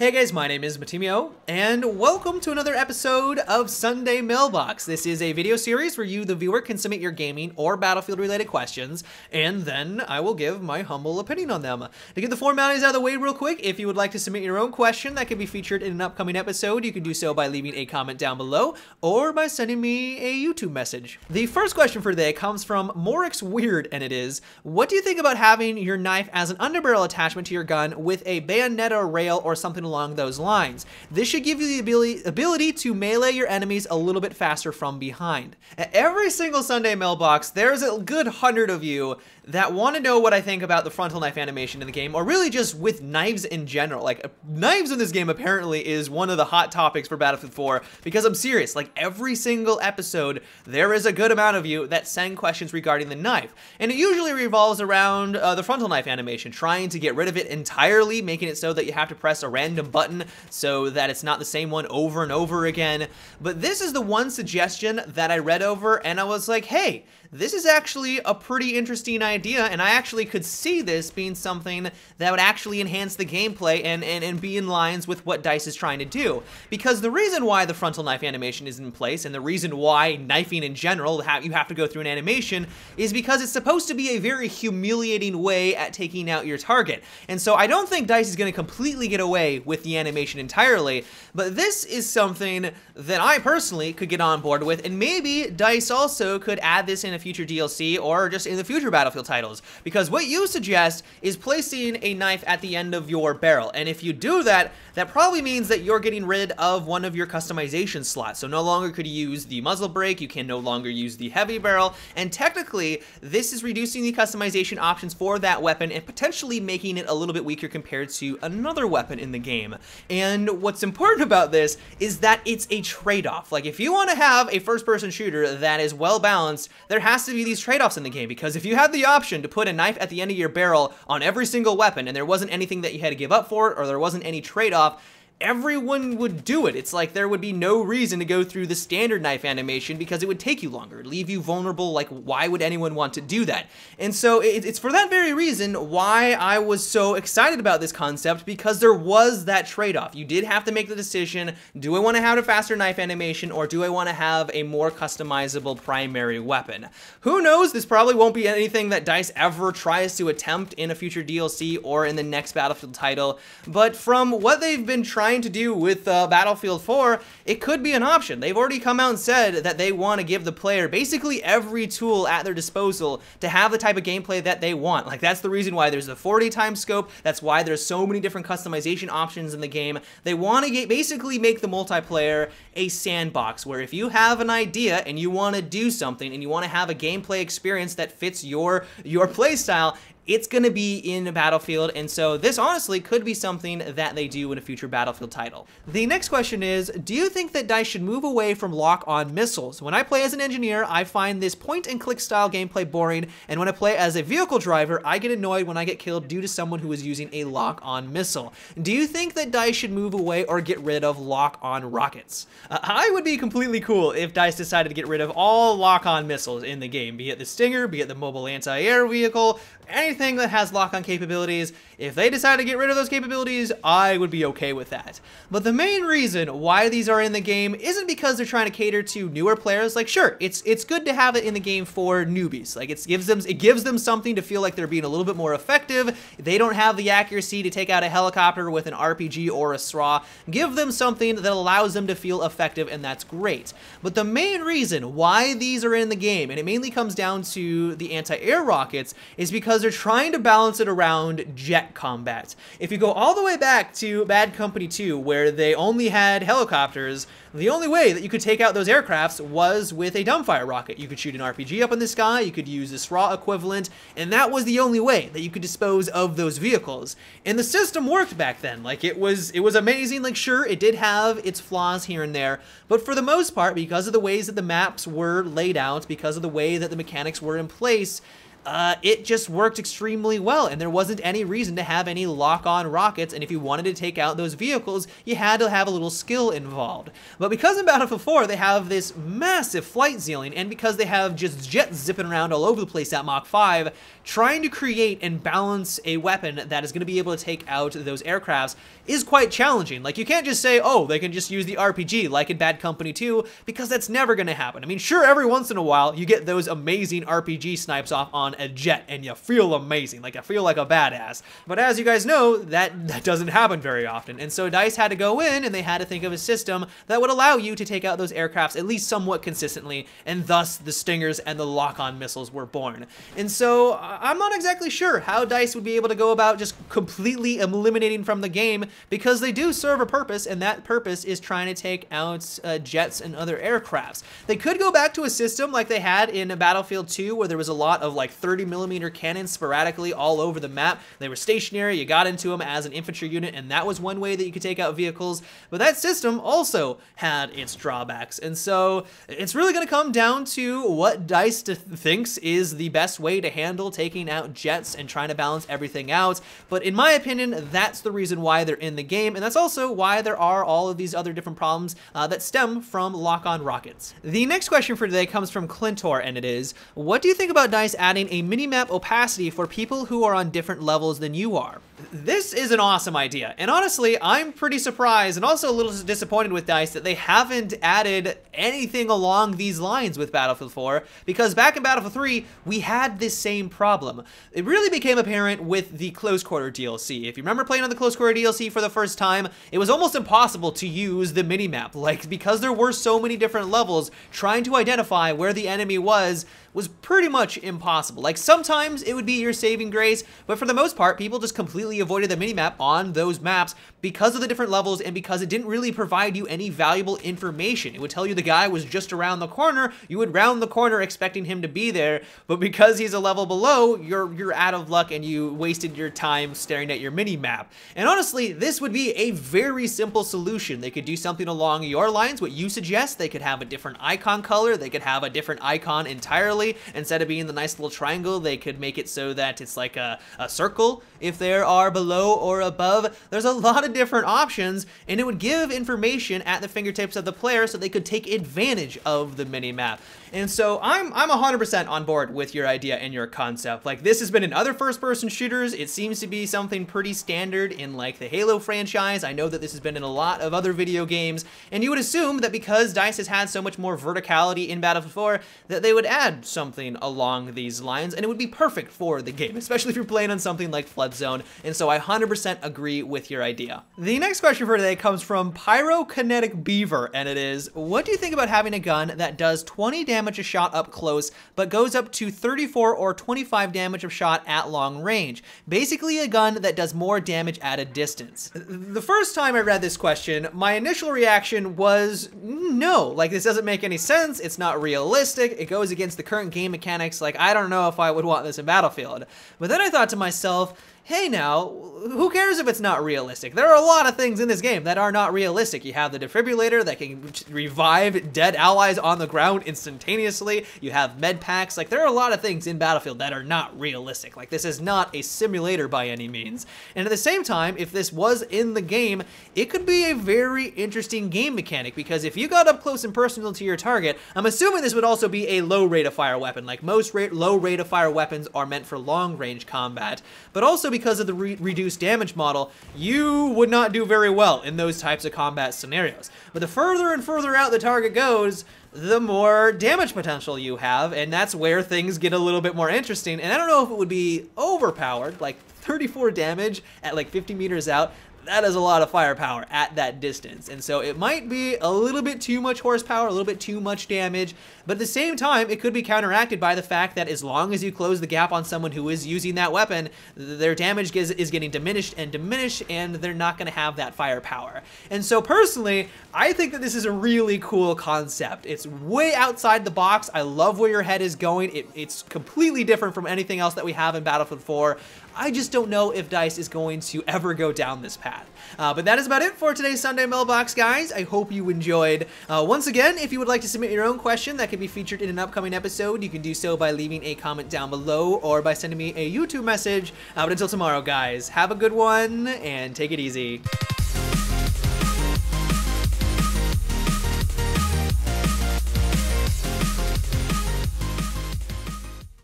Hey guys, my name is Matimio, and welcome to another episode of Sunday Mailbox. This is a video series where you, the viewer, can submit your gaming or Battlefield-related questions, and then I will give my humble opinion on them. To get the formalities out of the way real quick, if you would like to submit your own question that could be featured in an upcoming episode, you can do so by leaving a comment down below, or by sending me a YouTube message. The first question for today comes from Morix Weird, and it is, what do you think about having your knife as an underbarrel attachment to your gun with a bayonetta rail or something along those lines? This should give you the ability to melee your enemies a little bit faster from behind. At every single Sunday Mailbox, there's a good 100 of you that want to know what I think about the frontal knife animation in the game, or really just with knives in general. Like, knives in this game apparently is one of the hot topics for Battlefield 4, because I'm serious, like every single episode, there is a good amount of you that send questions regarding the knife. And it usually revolves around the frontal knife animation, trying to get rid of it entirely, making it so that you have to press a random button so that it's not the same one over and over again. But this is the one suggestion that I read over, and I was like, hey, this is actually a pretty interesting idea, and I actually could see this being something that would actually enhance the gameplay and be in lines with what DICE is trying to do. Because the reason why the frontal knife animation is in place, and the reason why knifing in general, you have to go through an animation, is because it's supposed to be a very humiliating way at taking out your target. And so I don't think DICE is going to completely get away with the animation entirely, but this is something that I personally could get on board with, and maybe DICE also could add this in a future DLC or just in the future Battlefield titles, because what you suggest is placing a knife at the end of your barrel, and if you do that, that probably means that you're getting rid of one of your customization slots. So no longer could you use the muzzle brake, you can no longer use the heavy barrel, and technically this is reducing the customization options for that weapon and potentially making it a little bit weaker compared to another weapon in the game. And what's important about this is that it's a trade-off. Like, if you want to have a first-person shooter that is well balanced, there has to be these trade-offs in the game, because if you had the option to put a knife at the end of your barrel on every single weapon and there wasn't anything that you had to give up for it, or there wasn't any trade-off, everyone would do it. It's like there would be no reason to go through the standard knife animation because it would take you longer, it'd leave you vulnerable. Like, why would anyone want to do that? And so it's for that very reason why I was so excited about this concept, because there was that trade-off. You did have to make the decision, do I want to have a faster knife animation, or do I want to have a more customizable primary weapon? Who knows, this probably won't be anything that DICE ever tries to attempt in a future DLC or in the next Battlefield title, but from what they've been trying to do with Battlefield 4, it could be an option. They've already come out and said that they want to give the player basically every tool at their disposal to have the type of gameplay that they want. Like, that's the reason why there's a 40 times scope, that's why there's so many different customization options in the game. They want to basically make the multiplayer a sandbox, where if you have an idea and you want to do something and you want to have a gameplay experience that fits your playstyle, it's going to be in Battlefield, and so this honestly could be something that they do in a future Battlefield title. The next question is, do you think that DICE should move away from lock-on missiles? When I play as an engineer, I find this point-and-click style gameplay boring, and when I play as a vehicle driver, I get annoyed when I get killed due to someone who is using a lock-on missile. Do you think that DICE should move away or get rid of lock-on rockets? I would be completely cool if DICE decided to get rid of all lock-on missiles in the game, be it the Stinger, be it the mobile anti-air vehicle, anything that has lock-on capabilities. If they decide to get rid of those capabilities, I would be okay with that. But the main reason why these are in the game isn't because they're trying to cater to newer players. Like, sure, it's good to have it in the game for newbies. Like, it gives them something to feel like they're being a little bit more effective. They don't have the accuracy to take out a helicopter with an RPG or a SRA. Give them something that allows them to feel effective, and that's great. But the main reason why these are in the game, and it mainly comes down to the anti-air rockets, is because they're trying to balance it around jet combat. If you go all the way back to Bad Company 2, where they only had helicopters, the only way that you could take out those aircrafts was with a dumbfire rocket. You could shoot an RPG up in the sky, you could use a SRA equivalent, and that was the only way that you could dispose of those vehicles. And the system worked back then. Like, it was amazing. Like, sure, it did have its flaws here and there, but for the most part, because of the ways that the maps were laid out, because of the way that the mechanics were in place, it just worked extremely well, and there wasn't any reason to have any lock-on rockets, and if you wanted to take out those vehicles, you had to have a little skill involved. But because in Battlefield 4 they have this massive flight ceiling, and because they have just jets zipping around all over the place at Mach 5, trying to create and balance a weapon that is going to be able to take out those aircrafts is quite challenging. Like, you can't just say, oh, they can just use the RPG like in Bad Company 2, because that's never going to happen. I mean, sure, every once in a while you get those amazing RPG snipes off on a jet and you feel amazing, like you feel like a badass. But as you guys know, that doesn't happen very often. And so DICE had to go in and they had to think of a system that would allow you to take out those aircrafts at least somewhat consistently, and thus the Stingers and the lock-on missiles were born. And so I'm not exactly sure how DICE would be able to go about just completely eliminating from the game, because they do serve a purpose, and that purpose is trying to take out jets and other aircrafts. They could go back to a system like they had in Battlefield 2, where there was a lot of like 30mm cannons sporadically all over the map. They were stationary, you got into them as an infantry unit, and that was one way that you could take out vehicles. But that system also had its drawbacks, and so it's really going to come down to what DICE thinks is the best way to handle taking out jets and trying to balance everything out. But in my opinion, that's the reason why they're in the game, and that's also why there are all of these other different problems that stem from lock-on rockets. The next question for today comes from Clintor, and it is, what do you think about DICE adding a minimap opacity for people who are on different levels than you are? This is an awesome idea, and honestly, I'm pretty surprised and also a little disappointed with DICE that they haven't added anything along these lines with Battlefield 4, because back in Battlefield 3, we had this same problem. It really became apparent with the Close Quarter DLC. If you remember playing on the Close Quarter DLC for the first time, it was almost impossible to use the minimap. Like, because there were so many different levels, trying to identify where the enemy was pretty much impossible. Like, sometimes it would be your saving grace, but for the most part, people just completely avoided the minimap on those maps because of the different levels and because it didn't really provide you any valuable information. It would tell you the guy was just around the corner, you would round the corner expecting him to be there, but because he's a level below, you're out of luck and you wasted your time staring at your minimap. And honestly, this would be a very simple solution. They could do something along your lines, what you suggest. They could have a different icon color, they could have a different icon entirely. Instead of being the nice little triangle, they could make it so that it's like a circle if there are below or above. There's a lot of different options, and it would give information at the fingertips of the player so they could take advantage of the minimap. And so I'm 100% on board with your idea and your concept. Like, this has been in other first-person shooters. It seems to be something pretty standard in like the Halo franchise. I know that this has been in a lot of other video games, and you would assume that because DICE has had so much more verticality in Battlefield 4, that they would add something along these lines, and it would be perfect for the game, especially if you're playing on something like Flood Zone. And so I 100% agree with your idea. The next question for today comes from Pyrokinetic Beaver, and it is, what do you think about having a gun that does 20 damage a shot up close, but goes up to 34 or 25 damage a shot at long range? Basically a gun that does more damage at a distance. The first time I read this question, my initial reaction was no, like, this doesn't make any sense, it's not realistic, it goes against the current game mechanics, like, I don't know if I would want this in Battlefield. But then I thought to myself, hey now, who cares if it's not realistic? There are a lot of things in this game that are not realistic. You have the defibrillator that can revive dead allies on the ground instantaneously. You have med packs. Like, there are a lot of things in Battlefield that are not realistic. Like, this is not a simulator by any means. And at the same time, if this was in the game, it could be a very interesting game mechanic, because if you got up close and personal to your target, I'm assuming this would also be a low rate of fire weapon. Like, most low rate of fire weapons are meant for long range combat, but also because of the reduced damage model, you would not do very well in those types of combat scenarios. But the further and further out the target goes, the more damage potential you have, and that's where things get a little bit more interesting. And I don't know if it would be overpowered, like 34 damage at like 50 meters out. That is a lot of firepower at that distance, and so it might be a little bit too much horsepower, a little bit too much damage, but at the same time, it could be counteracted by the fact that as long as you close the gap on someone who is using that weapon, their damage is getting diminished, and they're not going to have that firepower. And so personally, I think that this is a really cool concept. It's way outside the box. I love where your head is going. It's completely different from anything else that we have in Battlefield 4. I just don't know if DICE is going to ever go down this path. But that is about it for today's Sunday Mailbox, guys. I hope you enjoyed. Once again, if you would like to submit your own question that could be featured in an upcoming episode, you can do so by leaving a comment down below or by sending me a YouTube message. But until tomorrow, guys, have a good one and take it easy.